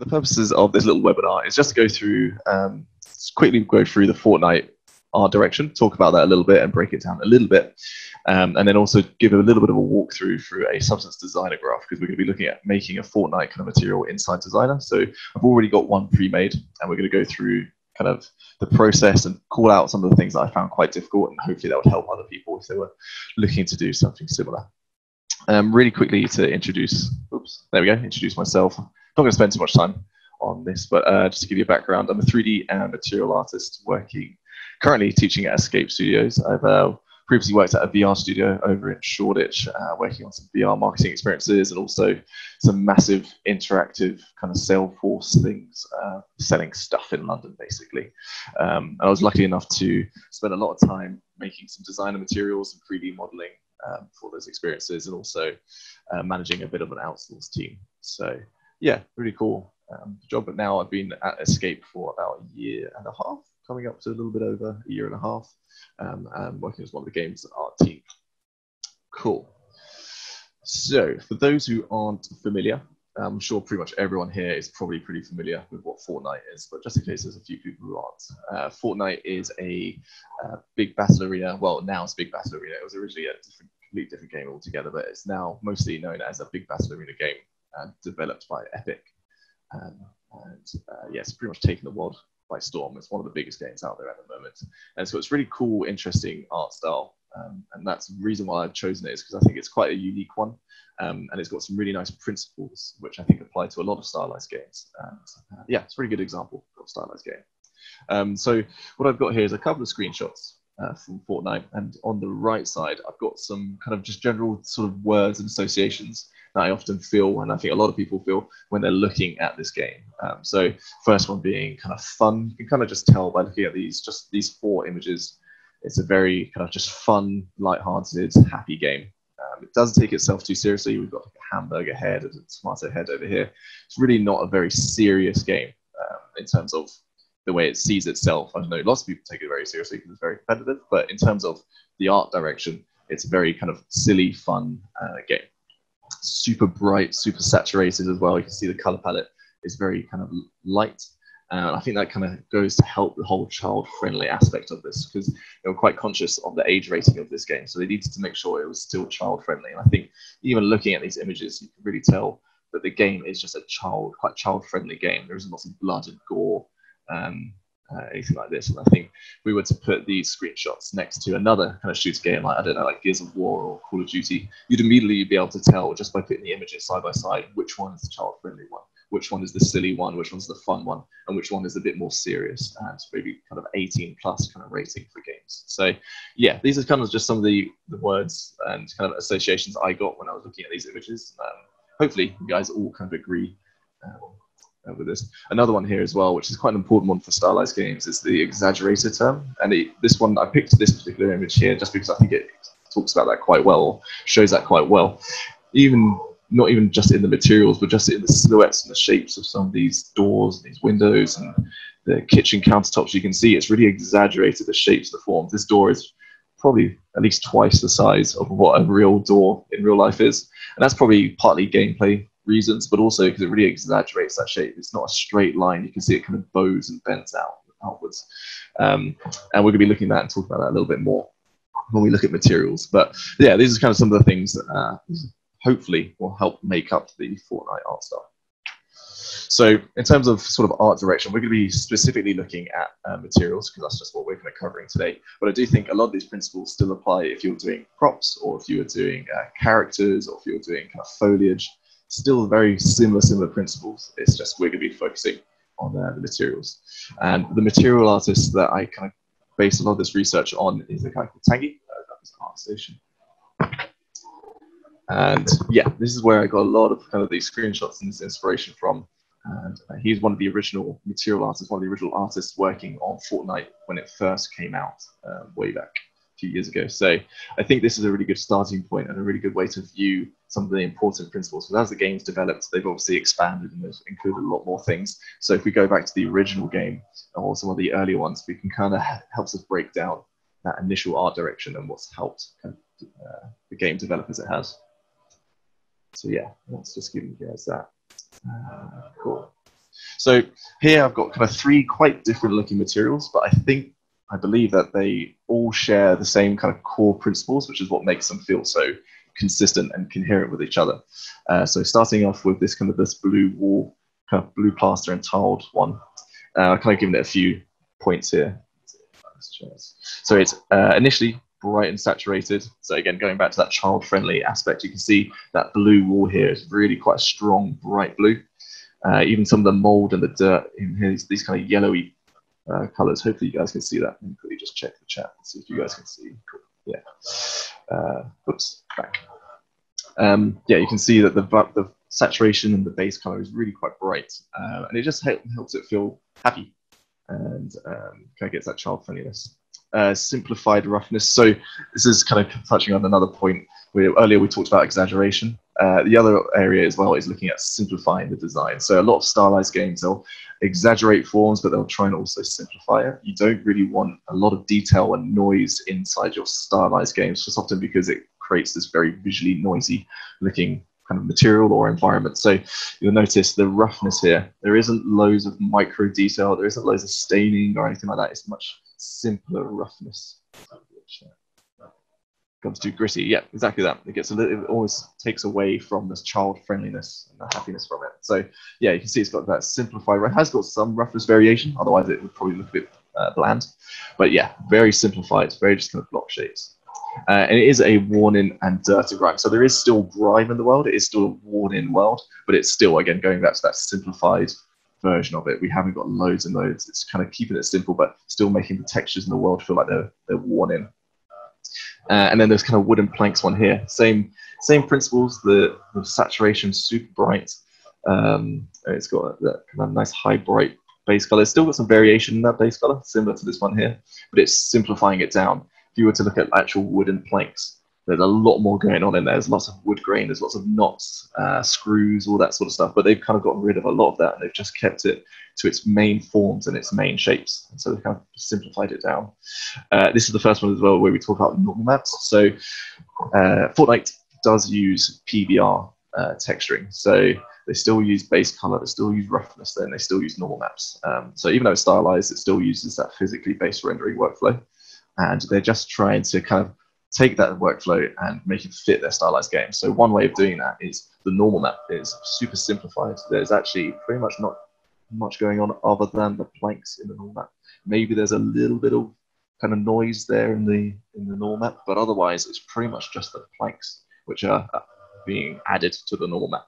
the purposes of this little webinar is just to go through, quickly go through the Fortnite art direction, talk about that a little bit and break it down a little bit. And then also give a little bit of a walkthrough through a substance designer graph, because we're going to be looking at making a Fortnite kind of material inside Designer. So I've already got one pre-made, and we're going to go through kind of the process and call out some of the things that I found quite difficult, and hopefully that would help other people if they were looking to do something similar. Really quickly to introduce, introduce myself. I'm not going to spend too much time on this, but just to give you a background, I'm a 3D and material artist working, currently teaching at Escape Studios. I've previously worked at a VR studio over in Shoreditch, working on some VR marketing experiences and also some massive interactive kind of Salesforce things, selling stuff in London, basically. And I was lucky enough to spend a lot of time making some designer materials and 3D modeling for those experiences, and also managing a bit of an outsourced team. So yeah, really cool job. But now I've been at Escape for about a year and a half, coming up to a little bit over a year and a half, and working as one of the games art team. Cool. So for those who aren't familiar, I'm sure pretty much everyone here is probably pretty familiar with what Fortnite is, but just in case there's a few people who aren't, Fortnite is a big battle arena. Well, now it's Big Battle Arena. It was originally a completely different game altogether, but it's now mostly known as a Big Battle Arena game developed by Epic. Yeah, it's pretty much taken the world by storm. It's one of the biggest games out there at the moment. And so it's really cool, interesting art style. And that's the reason why I've chosen it, is because I think it's quite a unique one. And it's got some really nice principles, which I think apply to a lot of stylized games. And yeah, it's a really good example of a stylized game. So what I've got here is a couple of screenshots from Fortnite. And on the right side, I've got some kind of just general sort of words and associations that I often feel, and I think a lot of people feel, when they're looking at this game. So first one being kind of fun. You can kind of just tell by looking at these four images. It's a very kind of just fun, light-hearted, happy game. It doesn't take itself too seriously. We've got like a hamburger head and a tomato head over here. It's really not a very serious game in terms of the way it sees itself. I don't know, lots of people take it very seriously because it's very competitive, but in terms of the art direction, it's a very kind of silly, fun game. Super bright, super saturated as well. You can see the color palette is very kind of light. And I think that kind of goes to help the whole child-friendly aspect of this, because they were quite conscious of the age rating of this game. So they needed to make sure it was still child-friendly. And I think even looking at these images, you can really tell that the game is just a quite child-friendly game. There isn't lots of blood and gore, anything like this. And I think if we were to put these screenshots next to another kind of shooter game, like, I don't know, like Gears of War or Call of Duty, you'd immediately be able to tell just by putting the images side by side which one is the child-friendly one, which one is the silly one, which one's the fun one, and which one is a bit more serious and maybe kind of 18 plus kind of rating for games. So yeah, these are kind of just some of the words and kind of associations I got when I was looking at these images. Hopefully you guys all kind of agree with this. Another one here as well, which is quite an important one for stylized games, is the exaggerated term. And this one, I picked this particular image here just because I think it talks about that quite well, shows that quite well. Not even just in the materials, but just in the silhouettes and the shapes of some of these doors, and these windows, and the kitchen countertops. You can see it's really exaggerated the shapes, the forms. This door is probably at least twice the size of what a real door in real life is. And that's probably partly gameplay reasons, but also because it really exaggerates that shape. It's not a straight line. You can see it kind of bows and bends outwards. And we're going to be looking at that and talking about that a little bit more when we look at materials. But yeah, these are kind of some of the things that hopefully will help make up the Fortnite art style. So in terms of sort of art direction, we're going to be specifically looking at materials, because that's just what we're kind of covering today. But I do think a lot of these principles still apply if you're doing props, or if you were doing characters, or if you're doing kind of foliage. Still very similar principles. It's just we're going to be focusing on the materials. And the material artist that I kind of based a lot of this research on is a guy called Tanguy. That was ArtStation. And yeah, this is where I got a lot of kind of these screenshots and this inspiration from. And he's one of the original material artists, one of the original artists working on Fortnite when it first came out way back a few years ago. So I think this is a really good starting point and a really good way to view some of the important principles. Because as the game's developed, they've obviously expanded and they've included a lot more things. So if we go back to the original game or some of the earlier ones, we can kind of helps us break down that initial art direction and what's helped kind of, the game develop as it has. So yeah, let's just give you guys that. Cool. So here I've got kind of three quite different looking materials, but I believe that they all share the same kind of core principles, which is what makes them feel so consistent and coherent with each other. So starting off with this kind of this blue wall, kind of blue plaster and tiled one. I've kind of given it a few points here. So it's initially bright and saturated. So again, going back to that child-friendly aspect, you can see that blue wall here is really quite a strong, bright blue. Even some of the mold and the dirt in here, these kind of yellowy colors. Hopefully you guys can see that. Let me quickly just check the chat and see if you guys can see. Cool. Yeah. Oops, back. Yeah, you can see that the saturation and the base color is really quite bright, and it just helps it feel happy and kind of gets that child friendliness. Simplified roughness. So this is kind of touching on another point where earlier we talked about exaggeration. The other area as well is looking at simplifying the design. So a lot of stylized games, they'll exaggerate forms, but they'll try and also simplify it. You don't really want a lot of detail and noise inside your stylized games, just often because it creates this very visually noisy looking kind of material or environment. So you'll notice the roughness here. There isn't loads of micro detail. There isn't loads of staining or anything like that. It's much simpler roughness. Comes too gritty. Yeah, exactly that. It gets a little, it always takes away from this child friendliness and the happiness from it. So yeah, you can see it's got that simplified. It has got some roughness variation. Otherwise, it would probably look a bit bland. But yeah, very simplified. Very just kind of block shapes. And it is a worn-in and dirty grime. So there is still grime in the world. It is still a worn-in world, but it's still, again, going back to that simplified version of it. We haven't got loads and loads. It's kind of keeping it simple, but still making the textures in the world feel like they're worn in. And then there's kind of wooden planks one here. Same principles. The saturation super bright. It's got that kind of nice high bright base color. It's still got some variation in that base color, similar to this one here, but it's simplifying it down. If you were to look at actual wooden planks, there's a lot more going on in there. There's lots of wood grain, there's lots of knots, screws, all that sort of stuff. But they've kind of gotten rid of a lot of that, and they've just kept it to its main forms and its main shapes. And so they've kind of simplified it down. This is the first one as well where we talk about normal maps. So Fortnite does use PBR texturing. So they still use base color, they still use roughness, then they still use normal maps. So even though it's stylized, it still uses that physically based rendering workflow. And they're just trying to kind of take that workflow and make it fit their stylized game. So one way of doing that is the normal map is super simplified. There's actually pretty much not much going on other than the planks in the normal map. Maybe there's a little bit of kind of noise there in the normal map, but otherwise it's pretty much just the planks which are being added to the normal map.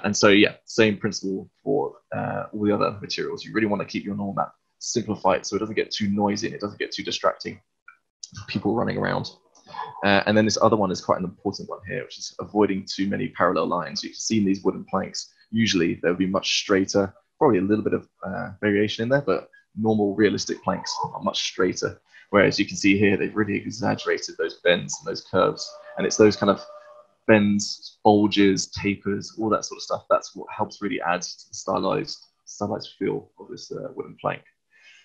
And so yeah, same principle for all the other materials. You really want to keep your normal map simplified so it doesn't get too noisy and it doesn't get too distracting for people running around. And then this other one is quite an important one here, which is avoiding too many parallel lines. You can see in these wooden planks, usually they'll be much straighter, probably a little bit of variation in there, but normal realistic planks are much straighter. Whereas you can see here, they've really exaggerated those bends and those curves. And it's those kind of bends, bulges, tapers, all that sort of stuff. That's what helps really add to the stylized feel of this wooden plank.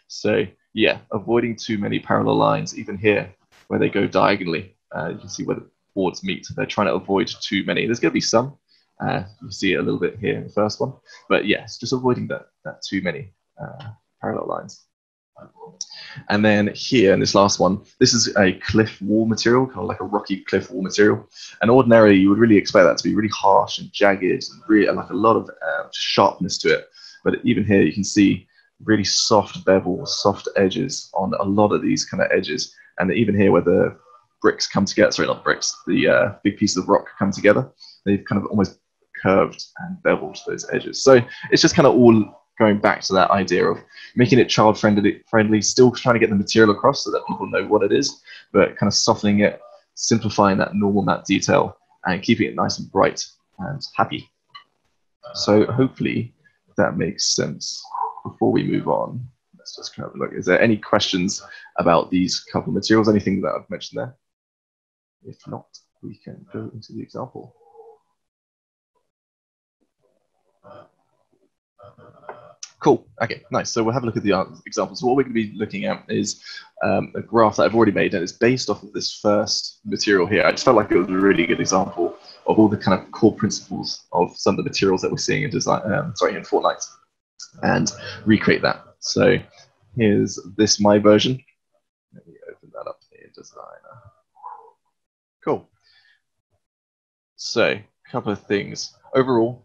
So yeah, avoiding too many parallel lines, even here, where they go diagonally. You can see where the boards meet. They're trying to avoid too many. There's going to be some. You see it a little bit here in the first one. But yeah, it's just avoiding that too many parallel lines. And then here in this last one, this is a cliff wall material, kind of like a rocky cliff wall material. And ordinarily, you would really expect that to be really harsh and jagged and really like a lot of sharpness to it. But even here, you can see really soft bevels, soft edges on a lot of these kind of edges. And even here where the bricks come together, sorry, not bricks, the big pieces of rock come together, they've kind of almost curved and beveled those edges. So it's just kind of all going back to that idea of making it child friendly, still trying to get the material across so that people know what it is, but kind of softening it, simplifying that normal map detail and keeping it nice and bright and happy. So hopefully that makes sense. Before we move on, let's just kind of look. Is there any questions about these couple of materials? Anything that I've mentioned there? If not, we can go into the example. Cool. Okay, nice. So we'll have a look at the example. So what we're going to be looking at is a graph that I've already made, and it's based off of this first material here. I just felt like it was a really good example of all the kind of core principles of some of the materials that we're seeing in design. In Fortnite. and recreate that. So here's this my version. Let me open that up in Designer. Cool. So a couple of things. Overall,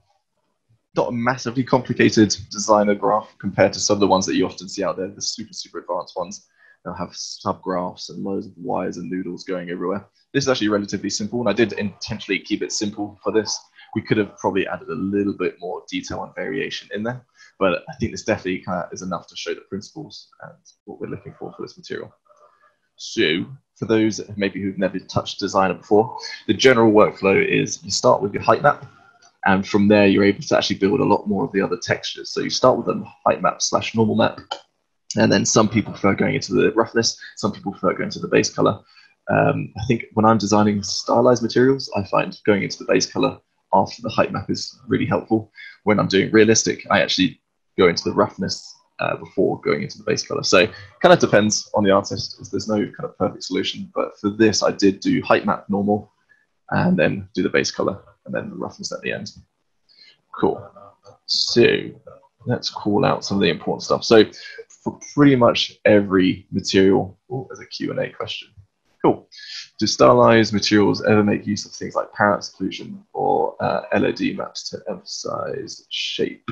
not a massively complicated designer graph compared to some of the ones that you often see out there, the super, super advanced ones. They'll have subgraphs and loads of wires and noodles going everywhere. This is actually relatively simple, and I did intentionally keep it simple for this. We could have probably added a little bit more detail and variation in there, but I think this definitely kind of is enough to show the principles and what we're looking for this material. So for those maybe who've never touched Designer before, the general workflow is you start with your height map, and from there you're able to actually build a lot more of the other textures. So you start with a height map / normal map, and then some people prefer going into the roughness, some people prefer going to the base color. I think when I'm designing stylized materials, I find going into the base color after the height map is really helpful. When I'm doing realistic, I actually go into the roughness before going into the base color. So it kind of depends on the artist. There's no kind of perfect solution, but for this, I did do height map normal and then do the base color and then the roughness at the end. Cool. So let's call out some of the important stuff. So for pretty much every material, oh, there's a Q&A question. Cool. Do stylized materials ever make use of things like parallax occlusion or LED maps to emphasize shape?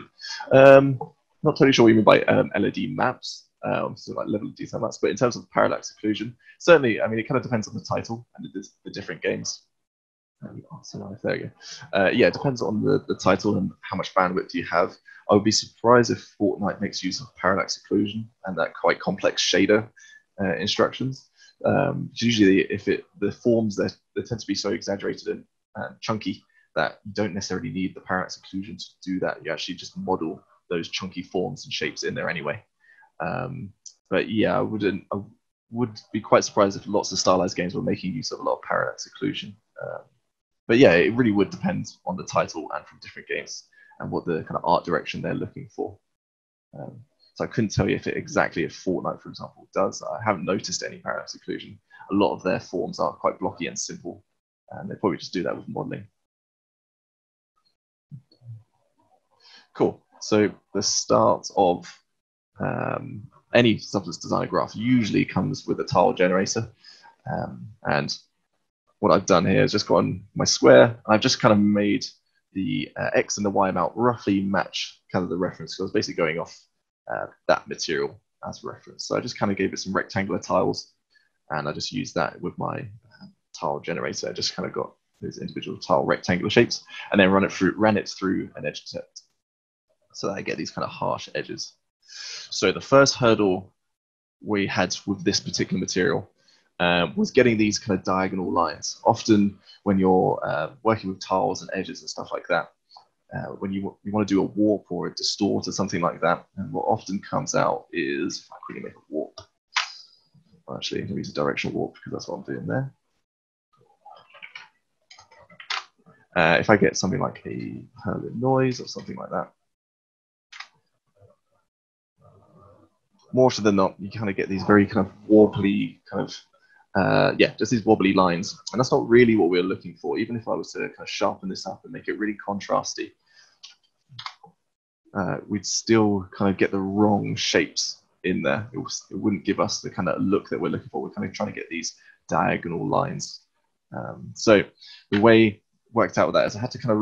Not totally sure what you mean by LED maps, so like level of detail maps, but in terms of parallax occlusion, certainly, I mean, it kind of depends on the title and the different games. There we go. Yeah, it depends on the title and how much bandwidth you have. I would be surprised if Fortnite makes use of parallax occlusion and that quite complex shader instructions. Usually, if the forms they tend to be so exaggerated and chunky that you don't necessarily need the parallax occlusion to do that. You actually just model those chunky forms and shapes in there anyway. But yeah, I would be quite surprised if lots of stylized games were making use of a lot of parallax occlusion. But yeah, it really would depend on the title and from different games and what the kind of art direction they're looking for. So I couldn't tell you if Fortnite, for example, does. I haven't noticed any parallax occlusion. A lot of their forms are quite blocky and simple, and they probably just do that with modeling. Cool. So the start of any substance designer graph usually comes with a tile generator. And what I've done here is just gone my square, and I've just kind of made the X and the Y amount roughly match kind of the reference. So I was basically going off that material as reference. So I just kind of gave it some rectangular tiles, and I just used that with my tile generator. I just kind of got those individual tile rectangular shapes, and then ran it through an edge detect, so that I get these kind of harsh edges. So the first hurdle we had with this particular material was getting these kind of diagonal lines. Often when you're working with tiles and edges and stuff like that, when you want to do a warp or a distort or something like that, and what often comes out is, if I quickly make a warp, actually, I'm going to use a directional warp because that's what I'm doing there. If I get something like a Hurling noise or something like that, more often than not, you kind of get these very kind of wobbly kind of yeah, just these wobbly lines. And that's not really what we're looking for. Even if I was to kind of sharpen this up and make it really contrasty, we'd still kind of get the wrong shapes in there. It wouldn't give us the kind of look that we're looking for. We're kind of trying to get these diagonal lines. So the way it worked out with that is I had to kind of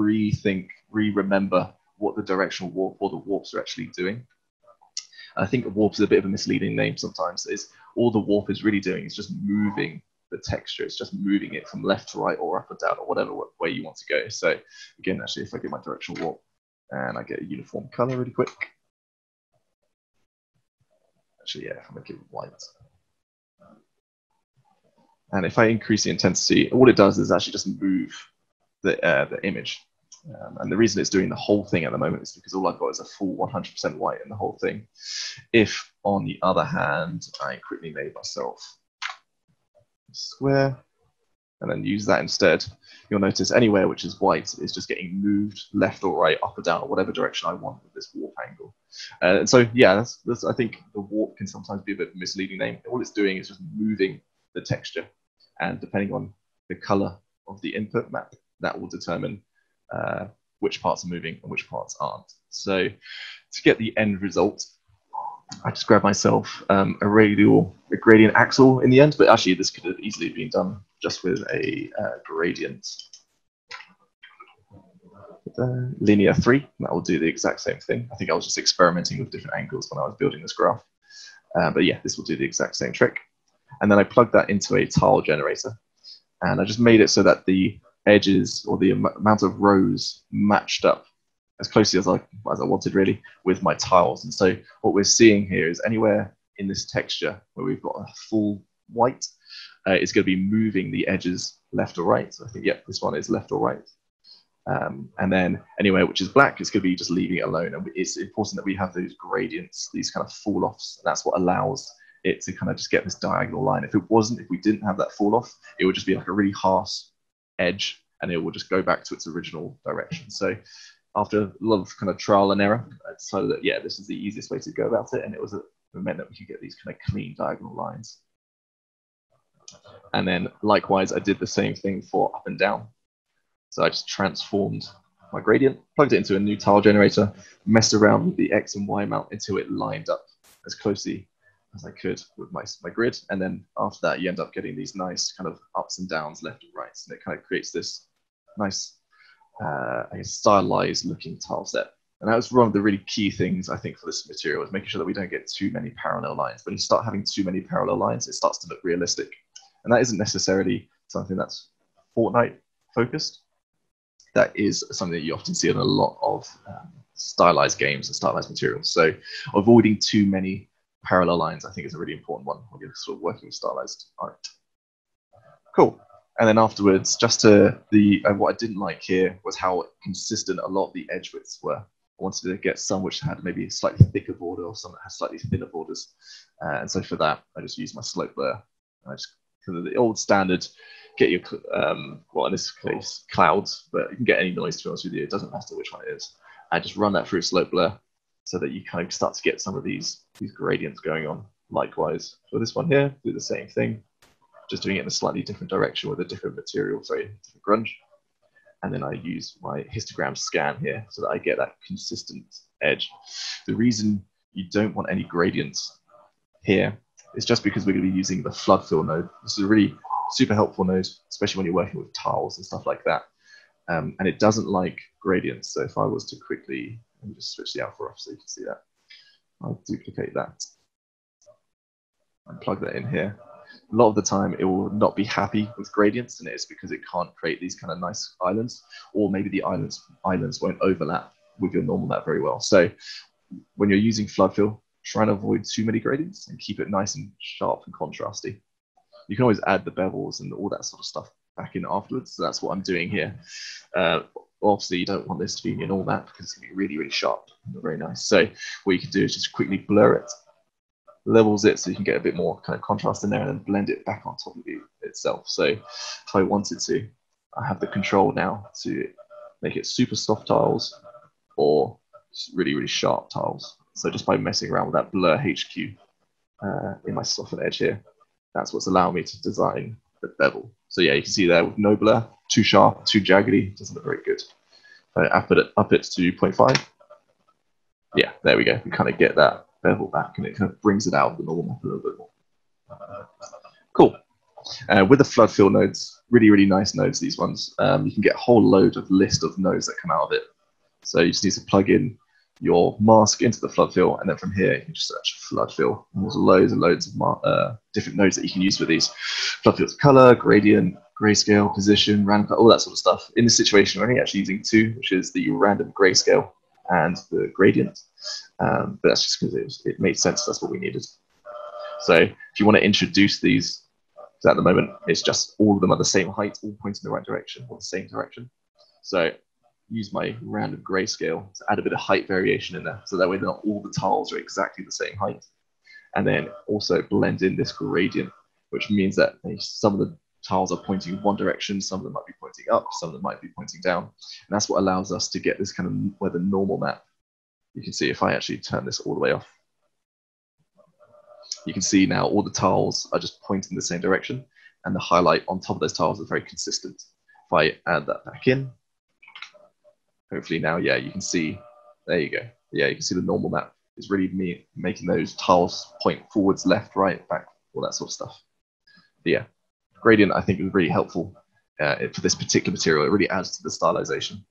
remember what the directional warp or the warps are actually doing. I think warp is a bit of a misleading name sometimes. Is all the warp is really doing is just moving the texture. It's just moving it from left to right or up or down or whatever way you want to go. So again, actually, if I get my directional warp and I get a uniform color really quick. Actually, yeah, if I make it white. And if I increase the intensity, all it does is actually just move the image. And the reason it's doing the whole thing at the moment is because all I've got is a full 100% white in the whole thing. If, on the other hand, I quickly made myself a square and then use that instead, you'll notice anywhere which is white is just getting moved left or right, up or down, or whatever direction I want with this warp angle. And so, yeah, that's, I think the warp can sometimes be a bit of a misleading name. All it's doing is just moving the texture. And depending on the color of the input map, that will determine which parts are moving and which parts aren't. So to get the end result, I just grabbed myself a gradient axle in the end, but actually this could have easily been done just with a gradient linear 3. That will do the exact same thing. I think I was just experimenting with different angles when I was building this graph. But yeah, this will do the exact same trick. And then I plugged that into a tile generator. And I just made it so that the edges or the amount of rows matched up as closely as I wanted, really, with my tiles. And so what we're seeing here is anywhere in this texture where we've got a full white, it's going to be moving the edges left or right. So I think, yeah, this one is left or right. And then anywhere which is black, it's going to be just leaving it alone. And it's important that we have those gradients, these kind of fall-offs. And that's what allows it to kind of just get this diagonal line. If we didn't have that fall-off, it would just be like a really harsh edge, and it will just go back to its original direction. So after a lot of kind of trial and error, I decided that, yeah, this is the easiest way to go about it. And it meant that we could get these kind of clean diagonal lines. And then likewise, I did the same thing for up and down. So I just transformed my gradient, plugged it into a new tile generator, messed around with the X and Y amount until it lined up as closely as I could with my grid. And then after that, you end up getting these nice kind of ups and downs, left and right. And it kind of creates this nice, I guess, stylized looking tile set. And that was one of the really key things, I think, for this material, is making sure that we don't get too many parallel lines. When you start having too many parallel lines, it starts to look realistic. And that isn't necessarily something that's Fortnite focused. That is something that you often see in a lot of stylized games and stylized materials. So avoiding too many parallel lines, I think, is a really important one when you're sort of working with stylized art. Cool. And then afterwards, just to what I didn't like here was how consistent a lot of the edge widths were. I wanted to get some which had maybe a slightly thicker border or some that had slightly thinner borders. And so for that, I just used my slope blur. I just, because of the old standard, get your, well, in this case, clouds, but you can get any noise, to be honest with you. It doesn't matter which one it is. I just run that through slope blur so that you kind of start to get some of these gradients going on. Likewise, for this one here, do the same thing, just doing it in a slightly different direction with a different material, sorry, different grunge. And then I use my histogram scan here so that I get that consistent edge. The reason you don't want any gradients here is just because we're going to be using the flood fill node. This is a really super helpful node, especially when you're working with tiles and stuff like that. And it doesn't like gradients. So if I was to quickly, let me just switch the alpha off so you can see that. I'll duplicate that and plug that in here. A lot of the time it will not be happy with gradients, and it's because it can't create these kind of nice islands, or maybe the islands won't overlap with your normal map very well. So when you're using flood fill, try and avoid too many gradients and keep it nice and sharp and contrasty. You can always add the bevels and all that sort of stuff back in afterwards. So that's what I'm doing here. Obviously, you don't want this to be in all that because it's going to be really, really sharp and very nice. So what you can do is just quickly blur it, levels it so you can get a bit more kind of contrast in there, and then blend it back on top of it itself. So if I wanted to, I have the control now to make it super soft tiles or really, really sharp tiles. So just by messing around with that blur HQ in my soften edge here, that's what's allowing me to design the bevel. So yeah, you can see there with no blur, too sharp, too jaggedy, doesn't look very good. Up it to 0.5. Yeah, there we go. We kind of get that bevel back, and it kind of brings it out of the normal map a little bit more. Cool. With the flood fill nodes, really, really nice nodes, these ones. You can get a whole load of list of nodes that come out of it. So you just need to plug in your mask into the flood fill, and then from here you can just search flood fill. And there's loads and loads of different nodes that you can use with these. Flood fill's color, gradient, grayscale, position, random, all that sort of stuff. In this situation, we're only actually using two, which is the random grayscale and the gradient. But that's just because it made sense. That's what we needed. So if you want to introduce these, so at the moment, it's just all of them are the same height, all pointing in the right direction, or the same direction. So use my random grayscale to add a bit of height variation in there, so that way not all the tiles are exactly the same height. And then also blend in this gradient, which means that some of the tiles are pointing one direction, some of them might be pointing up, some of them might be pointing down. And that's what allows us to get this kind of, where the normal map, you can see if I actually turn this all the way off, you can see now all the tiles are just pointing the same direction, and the highlight on top of those tiles is very consistent. If I add that back in, hopefully now, yeah, you can see, there you go. Yeah, you can see the normal map is really me making those tiles point forwards, left, right, back, all that sort of stuff. But yeah, gradient I think is really helpful for this particular material. It really adds to the stylization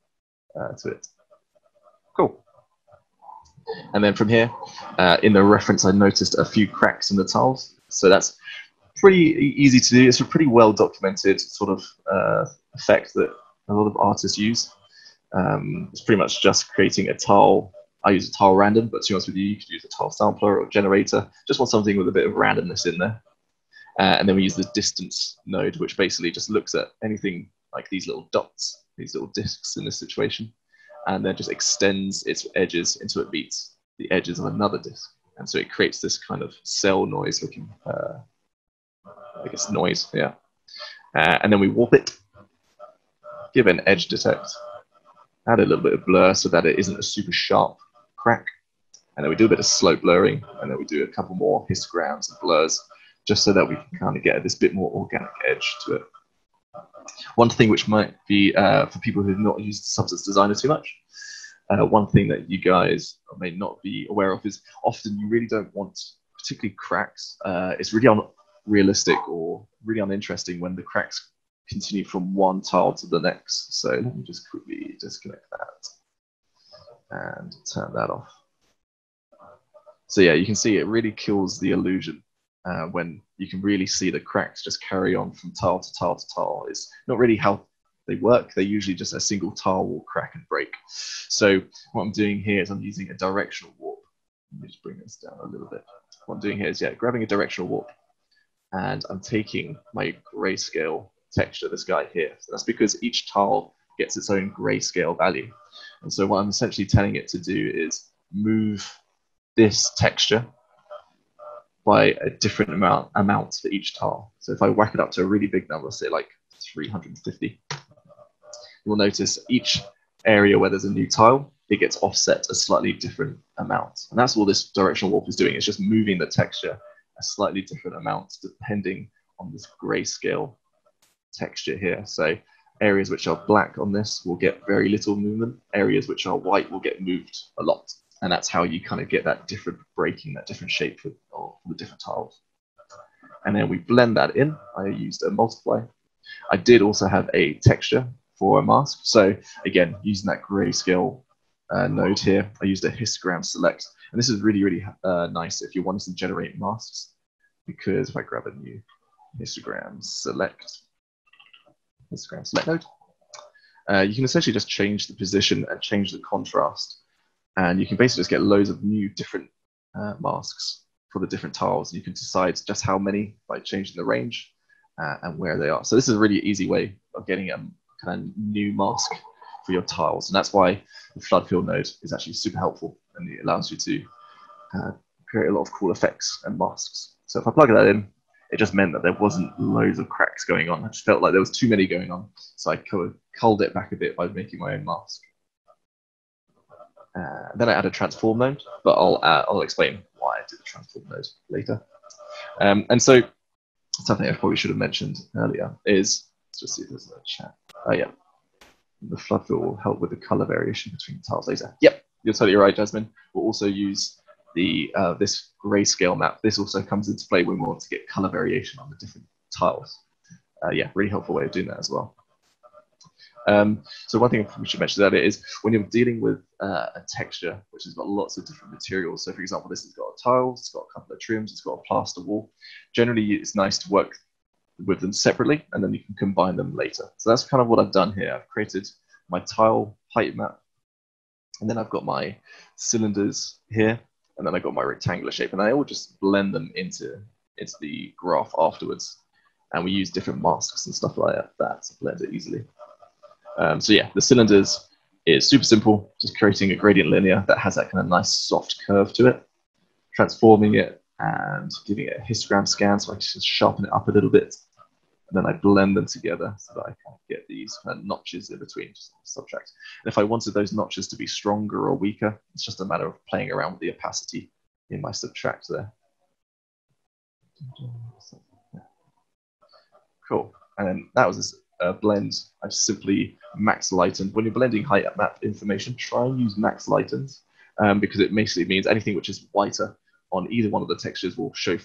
to it. Cool. And then from here, in the reference, I noticed a few cracks in the tiles. So that's pretty easy to do. It's a pretty well documented sort of effect that a lot of artists use. It's pretty much just creating a tile. I use a tile random, but to be honest with you, you could use a tile sampler or generator. Just want something with a bit of randomness in there. And then we use the distance node, which basically just looks at anything like these little dots, these little disks in this situation, and then just extends its edges until it meets the edges of another disk. And so it creates this kind of cell noise looking, I guess, noise, yeah. And then we warp it, give it an edge detect, add a little bit of blur so that it isn't a super sharp crack. And then we do a bit of slope blurring, and then we do a couple more histograms and blurs, just so that we can kind of get this bit more organic edge to it. One thing which might be, for people who have not used Substance Designer too much, one thing that you guys may not be aware of is often you really don't want particularly cracks. It's really unrealistic or really uninteresting when the cracks continue from one tile to the next. So let me just quickly disconnect that and turn that off. So yeah, you can see it really kills the illusion when you can really see the cracks just carry on from tile to tile to tile. It's not really how they work. They're usually just a single tile will crack and break. So what I'm doing here is I'm using a directional warp. Let me just bring this down a little bit. What I'm doing here is, yeah, grabbing a directional warp, and I'm taking my grayscale texture, this guy here. So that's because each tile gets its own grayscale value. And so what I'm essentially telling it to do is move this texture by a different amount for each tile. So if I whack it up to a really big number, say like 350, you'll notice each area where there's a new tile, it gets offset a slightly different amount. And that's all this directional warp is doing. It's just moving the texture a slightly different amount depending on this grayscale texture here. So areas which are black on this will get very little movement. Areas which are white will get moved a lot. And that's how you kind of get that different breaking, that different shape for the different tiles. And then we blend that in. I used a multiply. I did also have a texture for a mask. So again, using that grayscale node here, I used a histogram select. And this is really, really nice if you wanted to generate masks, because if I grab a new histogram select node, you can essentially just change the position and change the contrast. And you can basically just get loads of new different masks for the different tiles. You can decide just how many by changing the range and where they are. So this is a really easy way of getting a kind of new mask for your tiles. And that's why the flood fill node is actually super helpful, and it allows you to create a lot of cool effects and masks. So if I plug that in, it just meant that there wasn't loads of cracks going on. I just felt like there was too many going on. So I culled it back a bit by making my own mask. Then I add a transform node, but I'll explain why I did the transform node later. And so something I probably should have mentioned earlier is, let's just see if there's a chat. Oh yeah, the flood fill will help with the color variation between tiles later. Yep, you're totally right, Jasmine. We'll also use the this grayscale map. This also comes into play when we want to get color variation on the different tiles. Yeah, really helpful way of doing that as well. So one thing we should mention that is when you're dealing with a texture which has got lots of different materials. So for example, this has got a tile, it's got a couple of trims, it's got a plaster wall. Generally, it's nice to work with them separately, and then you can combine them later. So that's kind of what I've done here. I've created my tile height map, and then I've got my cylinders here, and then I've got my rectangular shape, and I will just blend them into the graph afterwards. And we use different masks and stuff like that to blend it easily. So yeah, the cylinders is super simple, just creating a gradient linear that has that kind of nice soft curve to it, transforming it and giving it a histogram scan so I can just sharpen it up a little bit. And then I blend them together so that I can get these kind of notches in between, just subtract. And if I wanted those notches to be stronger or weaker, it's just a matter of playing around with the opacity in my subtract there. Cool. And then that was a blend. I just simply max lightened. When you're blending height map information, try and use max lightens. because it basically means anything which is whiter on either one of the textures will show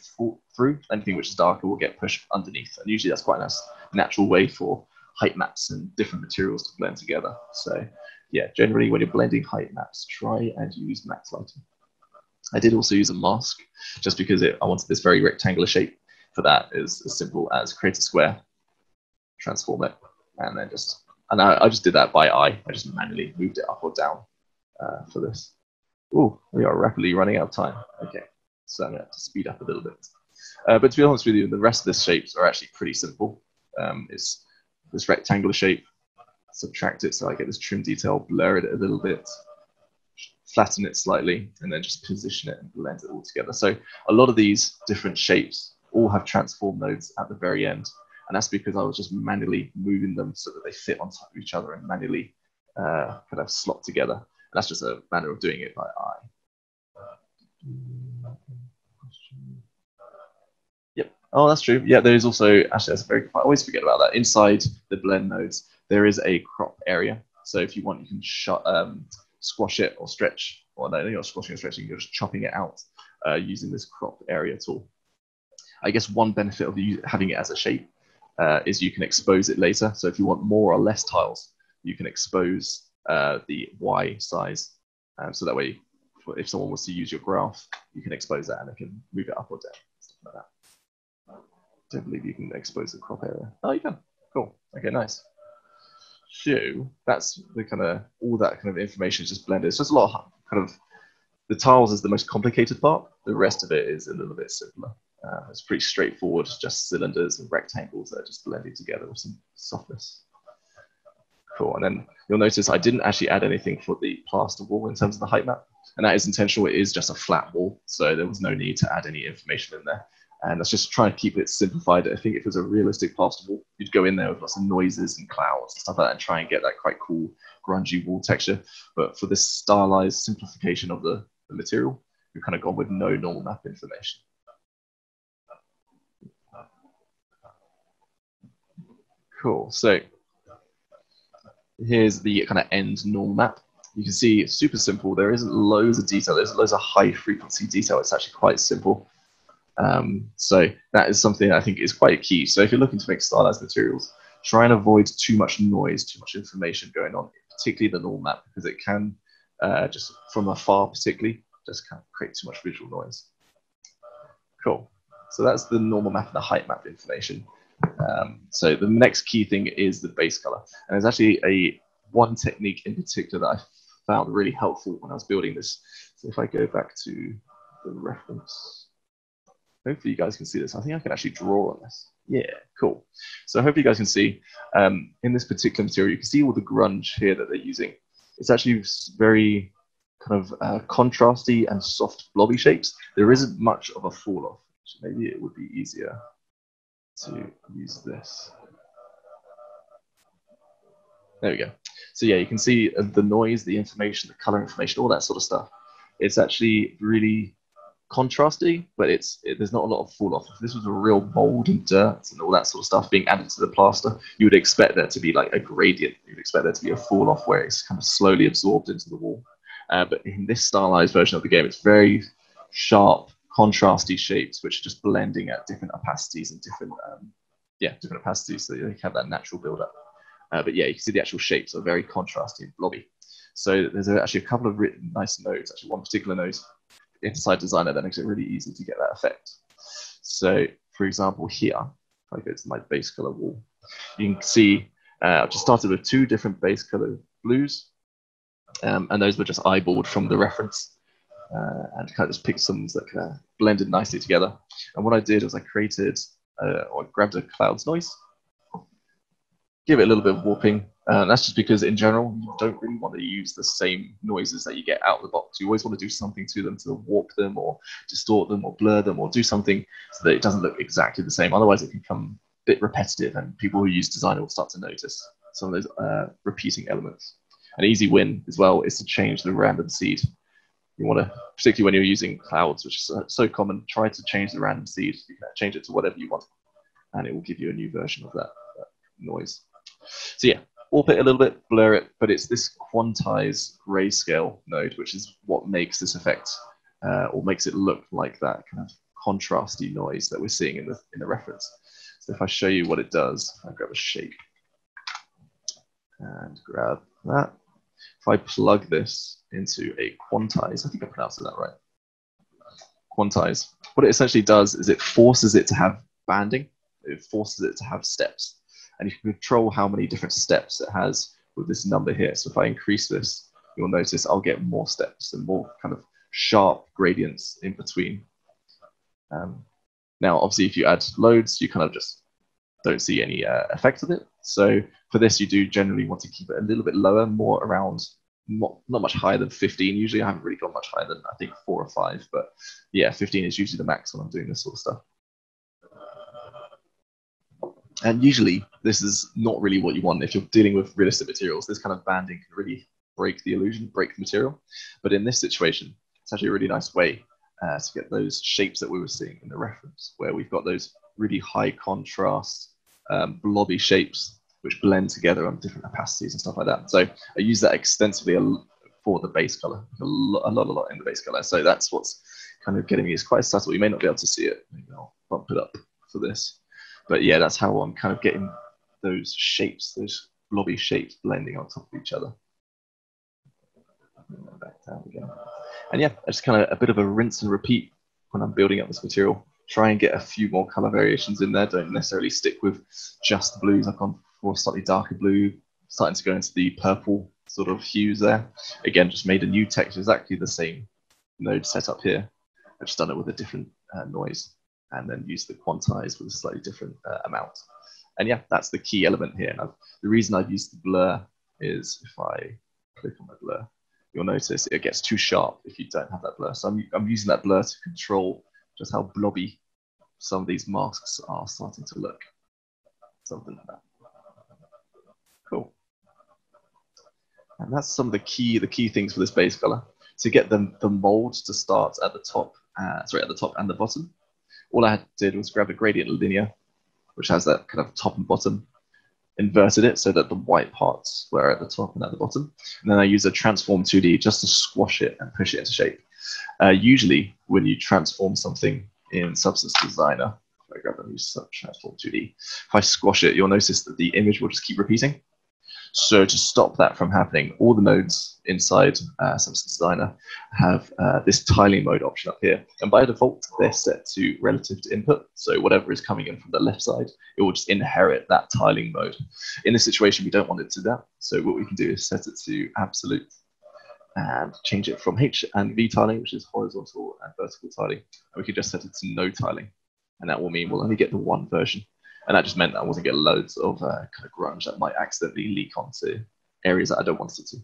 through. Anything which is darker will get pushed underneath. And usually that's quite a nice natural way for height maps and different materials to blend together. So yeah, generally when you're blending height maps, try and use max lighting. I did also use a mask just because I wanted this very rectangular shape. For that is as simple as create a square, transform it, and then I just did that by eye. I just manually moved it up or down for this. Oh, we are rapidly running out of time. Okay, so I'm going to have to speed up a little bit. But to be honest with you, the rest of the shapes are actually pretty simple. It's this rectangular shape, subtract it so I get this trim detail, blur it a little bit, flatten it slightly, and then just position it and blend it all together. So a lot of these different shapes all have transform nodes at the very end. And that's because I was just manually moving them so that they fit on top of each other and manually kind of slot together. And that's just a manner of doing it by eye. Yep. Oh, that's true. Yeah, there is also, actually, that's very, I always forget about that. Inside the blend nodes, there is a crop area. So if you want, you can squash it or stretch, or no, you're not squashing or stretching, you're just chopping it out using this crop area tool. I guess one benefit of having it as a shape is you can expose it later. So if you want more or less tiles, you can expose the Y size. So that way, if someone was to use your graph, you can expose that and it can move it up or down, stuff like that. I don't believe you can expose the crop area. Oh, you can. Cool. Okay, nice. So that's the kind of, all that kind of information is just blended. It's just a lot of kind of, the tiles is the most complicated part. The rest of it is a little bit simpler. It's pretty straightforward, just cylinders and rectangles that are just blending together with some softness. Cool, and then you'll notice I didn't actually add anything for the plaster wall in terms of the height map, and that is intentional. It is just a flat wall, so there was no need to add any information in there. And let's just try and keep it simplified. I think if it was a realistic plaster wall, you'd go in there with lots of noises and clouds and stuff like that and try and get that quite cool, grungy wall texture. But for this stylized simplification of the material, we've kind of gone with no normal map information. Cool, so here's the kind of end normal map. You can see it's super simple. There isn't loads of detail. There's loads of high frequency detail. It's actually quite simple. So that is something I think is quite key. So if you're looking to make stylized materials, try and avoid too much noise, too much information going on, particularly the normal map, because it can just from afar particularly, just kind of create too much visual noise. Cool. So that's the normal map and the height map information. So the next key thing is the base color. And there's actually one technique in particular that I found really helpful when I was building this. So if I go back to the reference, hopefully you guys can see this. I think I can actually draw on this. Yeah, cool. So hopefully you guys can see in this particular material, you can see all the grunge here that they're using. It's actually very kind of contrasty and soft blobby shapes. There isn't much of a fall off. So maybe it would be easier to use this. There we go. So yeah, you can see the noise, the information, the color information, all that sort of stuff. It's actually really contrasty, but there's not a lot of fall off. If this was a real mold and dirt and all that sort of stuff being added to the plaster, you would expect there to be like a gradient. You'd expect there to be a fall off where it's kind of slowly absorbed into the wall. But in this stylized version of the game, it's very sharp, contrasty shapes, which are just blending at different opacities and different opacities, so you have that natural build-up. But yeah, you can see the actual shapes are very contrasty and blobby. So there's actually a couple of nice nodes, actually one particular node inside Designer that makes it really easy to get that effect. So for example, here, if I go to my base color wall, you can see I've just started with 2 different base color blues, and those were just eyeballed from the reference. And kind of just picked some that kind of blended nicely together. And what I did was I created, or grabbed a clouds noise, give it a little bit of warping. That's just because in general, you don't really want to use the same noises that you get out of the box. You always want to do something to them to warp them or distort them or blur them or do something so that it doesn't look exactly the same. Otherwise it can become a bit repetitive and people who use Designer will start to notice some of those repeating elements. An easy win as well is to change the random seed. You want to, particularly when you're using clouds, which is so common, try to change the random seed. You can change it to whatever you want, and it will give you a new version of that noise. So yeah, warp it a little bit, blur it, but it's this quantize grayscale node, which is what makes this effect, or makes it look like that kind of contrasty noise that we're seeing in the reference. So if I show you what it does, I grab a shape and grab that. If I plug this into a quantize, I think I pronounced that right. Quantize. What it essentially does is it forces it to have banding. It forces it to have steps. And you can control how many different steps it has with this number here. So if I increase this, you'll notice I'll get more steps and more kind of sharp gradients in between. Now, obviously, if you add loads, you kind of just don't see any effect of it. So for this, you do generally want to keep it a little bit lower, more around, not much higher than 15. Usually I haven't really gone much higher than, I think, 4 or 5. But yeah, 15 is usually the max when I'm doing this sort of stuff. And usually this is not really what you want. If you're dealing with realistic materials, this kind of banding can really break the illusion, break the material. But in this situation, it's actually a really nice way to get those shapes that we were seeing in the reference, where we've got those really high contrast, blobby shapes, which blend together on different opacities and stuff like that. So I use that extensively for the base color, a lot in the base color. So that's what's kind of getting me. It's quite subtle. You may not be able to see it. Maybe I'll bump it up for this. But yeah, that's how I'm kind of getting those shapes, those blobby shapes blending on top of each other. Back down again. And yeah, it's kind of a bit of a rinse and repeat when I'm building up this material. Try and get a few more color variations in there. Don't necessarily stick with just the blues. I've gone for slightly darker blue, starting to go into the purple sort of hues there. Again, just made a new texture, exactly the same node setup here. I've just done it with a different noise, and then use the quantize with a slightly different amount. And yeah, that's the key element here. And the reason I've used the blur is if I click on the blur, you'll notice it gets too sharp if you don't have that blur. So I'm using that blur to control just how blobby some of these masks are starting to look. Something like that. Cool. And that's some of the key things for this base color. To get the mold to start at the top, at the top and the bottom, all I did was grab a gradient linear, which has that kind of top and bottom, inverted it so that the white parts were at the top and at the bottom. And then I used a transform 2D just to squash it and push it into shape. Usually when you transform something in Substance Designer, if I grab a new transform 2D, if I squash it, you'll notice that the image will just keep repeating. So to stop that from happening, all the nodes inside Substance Designer have this tiling mode option up here. And by default, they're set to relative to input. So whatever is coming in from the left side, it will just inherit that tiling mode. In this situation, we don't want it to do that. So what we can do is set it to absolute and change it from H and V tiling, which is horizontal and vertical tiling. And we can just set it to no tiling. And that will mean we'll only get the one version. And that just meant that I wasn't getting loads of kind of grunge that might accidentally leak onto areas that I don't want it to.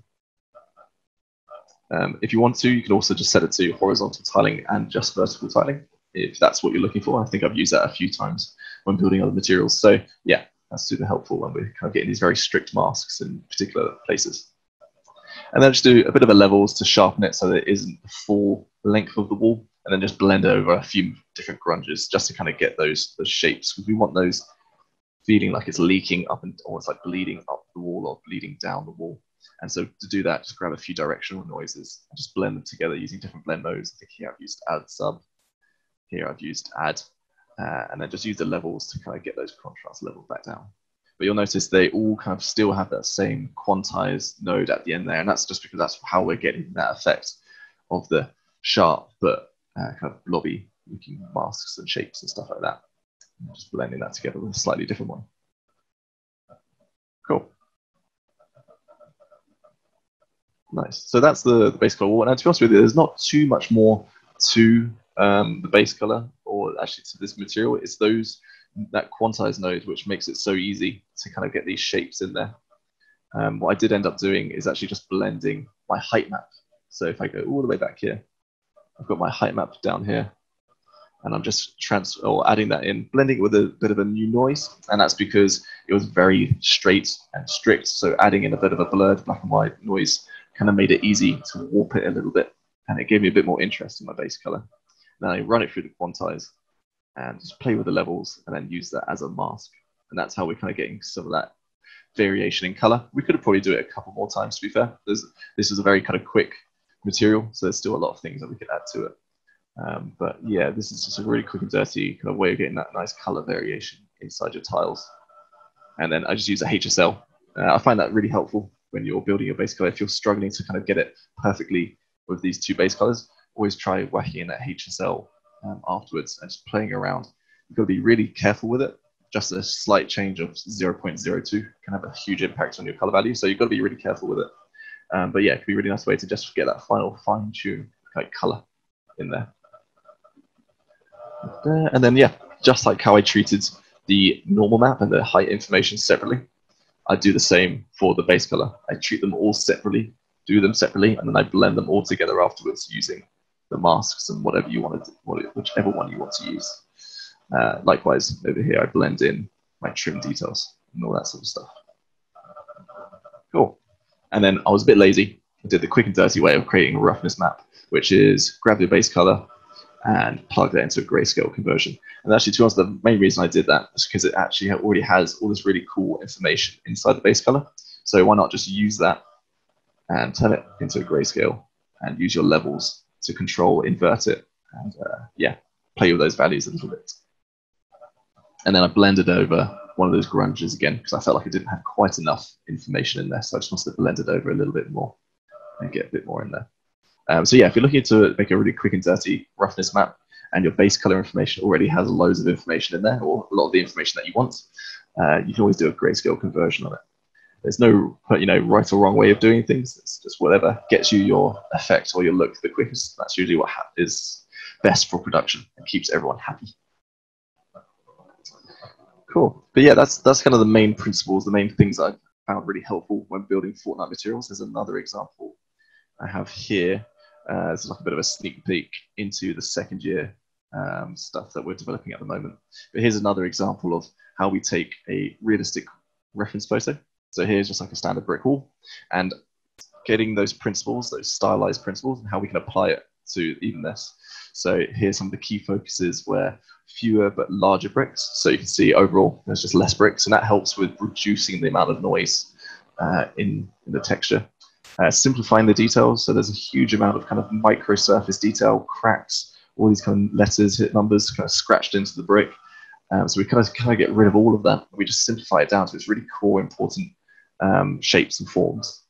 If you want to, you can also just set it to horizontal tiling and just vertical tiling, if that's what you're looking for. I think I've used that a few times when building other materials. So yeah, that's super helpful when we're kind of getting these very strict masks in particular places. And then just do a bit of a levels to sharpen it so that it isn't the full length of the wall, and then just blend over a few different grunges just to kind of get those shapes, because we want those feeling like it's leaking up and almost like bleeding up the wall or bleeding down the wall. And so to do that, just grab a few directional noises and just blend them together using different blend modes. I think here I've used add sub, here I've used add, and then just use the levels to kind of get those contrast levels back down. But you'll notice they all kind of still have that same quantized node at the end there, and that's just because that's how we're getting that effect of the sharp but kind of blobby looking masks and shapes and stuff like that. Just blending that together with a slightly different one. Cool. Nice. So that's the base color. And to be honest with you, there's not too much more to the base color, or actually to this material. It's that quantized node which makes it so easy to kind of get these shapes in there. What I did end up doing is actually just blending my height map. So if I go all the way back here, I've got my height map down here, and I'm just adding that in, blending it with a bit of a new noise. And that's because it was very straight and strict. So adding in a bit of a blurred black and white noise kind of made it easy to warp it a little bit. And it gave me a bit more interest in my base color. Then I run it through the quantize and just play with the levels and then use that as a mask. And that's how we're kind of getting some of that variation in color. We could have probably do it a couple more times, to be fair. This is a very kind of quick material, so there's still a lot of things that we could add to it. But yeah, this is just a really quick and dirty kind of way of getting that nice color variation inside your tiles. And then I just use a HSL. I find that really helpful when you're building your base color. If you're struggling to kind of get it perfectly with these two base colors, always try whacking in that HSL afterwards and just playing around. You've got to be really careful with it. Just a slight change of 0.02 can have a huge impact on your color value. So you've got to be really careful with it. But yeah, it can be a really nice way to just get that final fine tune like color in there. And then yeah, just like how I treated the normal map and the height information separately, I do the same for the base color. I treat them all separately, do them separately, and then I blend them all together afterwards using the masks and whatever you want to do, whichever one you want to use. Likewise, over here, I blend in my trim details and all that sort of stuff. Cool. And then I was a bit lazy. I did the quick and dirty way of creating a roughness map, which is grab your base color and plug that into a grayscale conversion. And actually, to be honest, the main reason I did that is because it actually already has all this really cool information inside the base color. So why not just use that and turn it into a grayscale and use your levels to control, invert it, and yeah, play with those values a little bit. And then I blended over one of those grunges again because I felt like I didn't have quite enough information in there. So I just wanted to blend it over a little bit more and get a bit more in there. So yeah, if you're looking to make a really quick and dirty roughness map and your base color information already has loads of information in there, or a lot of the information that you want, you can always do a grayscale conversion on it. There's no right or wrong way of doing things. It's just whatever gets you your effect or your look the quickest. That's usually what is best for production and keeps everyone happy. Cool. But yeah, that's kind of the main principles, the main things I found really helpful when building Fortnite materials. There's another example I have here. It's like a bit of a sneak peek into the second year stuff that we're developing at the moment. But here's another example of how we take a realistic reference photo. So here's just like a standard brick wall, and getting those principles, those stylized principles, and how we can apply it to even this. So here's some of the key focuses where fewer but larger bricks. So you can see overall there's just less bricks, and that helps with reducing the amount of noise in the texture. Simplifying the details, so there's a huge amount of kind of micro surface detail, cracks, all these kind of letters, hit numbers kind of scratched into the brick. So we kind of get rid of all of that. We just simplify it down to its really core, important shapes and forms.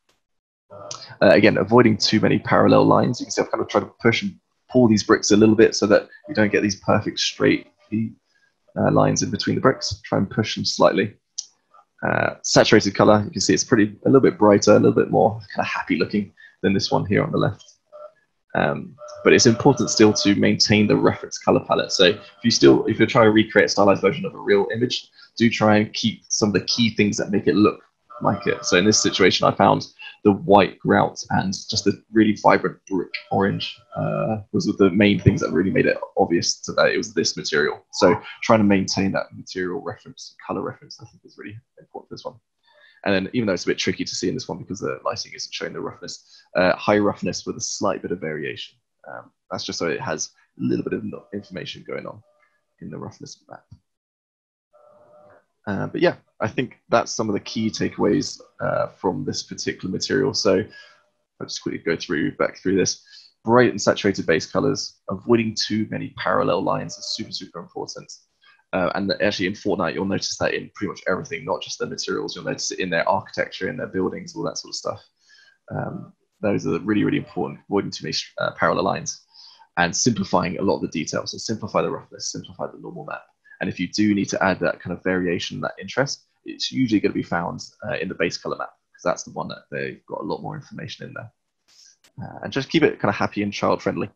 Again, avoiding too many parallel lines. You can see I've kind of tried to push and pull these bricks a little bit so that you don't get these perfect straight lines in between the bricks. Try and push them slightly. Saturated color, you can see it's a little bit brighter, a little bit more kind of happy looking than this one here on the left. But it's important still to maintain the reference color palette. So if you're trying to recreate a stylized version of a real image, do try and keep some of the key things that make it look like it. So in this situation, I found the white grout and just the really vibrant brick orange was the main things that really made it obvious that it was this material. So trying to maintain that material reference, color reference, I think is really important for this one. And then even though it's a bit tricky to see in this one because the lighting isn't showing the roughness, high roughness with a slight bit of variation. That's just so it has a little bit of information going on in the roughness map. But yeah, I think that's some of the key takeaways from this particular material. So I'll just quickly back through this. Bright and saturated base colors, avoiding too many parallel lines is super, super important. And actually in Fortnite, you'll notice that in pretty much everything, not just the materials. You'll notice it in their architecture, in their buildings, all that sort of stuff. Those are really, really important, avoiding too many parallel lines and simplifying a lot of the details. So simplify the roughness, simplify the normal map. And if you do need to add that kind of variation, that interest, it's usually going to be found in the base color map, because that's the one that they've got a lot more information in there. And just keep it kind of happy and child friendly.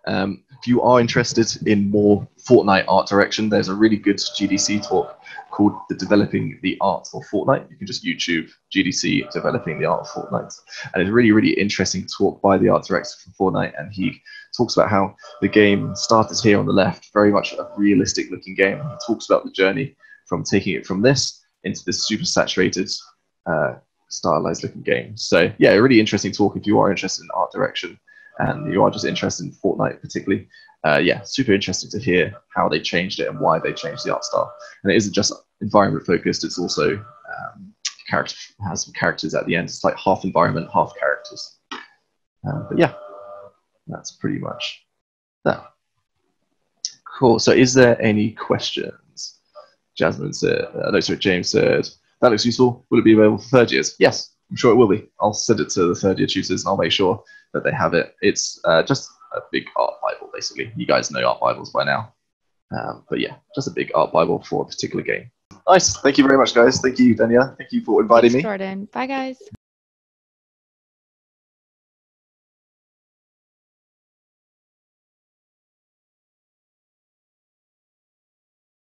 If you are interested in more Fortnite art direction, there's a really good GDC talk called Developing the Art of Fortnite. You can just YouTube GDC Developing the Art of Fortnite. And it's a really, really interesting talk by the art director for Fortnite. And he talks about how the game started here on the left, very much a realistic looking game. He talks about the journey from taking it from this into this super saturated, stylized looking game. So yeah, a really interesting talk if you are interested in art direction and you are just interested in Fortnite particularly. Yeah, super interesting to hear how they changed it and why they changed the art style. And it isn't just environment focused, it's also character has some characters at the end. It's like half environment, half characters. But yeah, that's pretty much that. Cool. So is there any questions? Jasmine said, no, sorry, James said, that looks useful. Will it be available for third years? Yes, I'm sure it will be. I'll send it to the third year tutors and I'll make sure that they have it. It's just a big art Bible, basically. You guys know art Bibles by now. But yeah, just a big art Bible for a particular game. Nice. Thank you very much, guys. Thank you, Dania. Thank you for inviting me. Jordan. Bye, guys.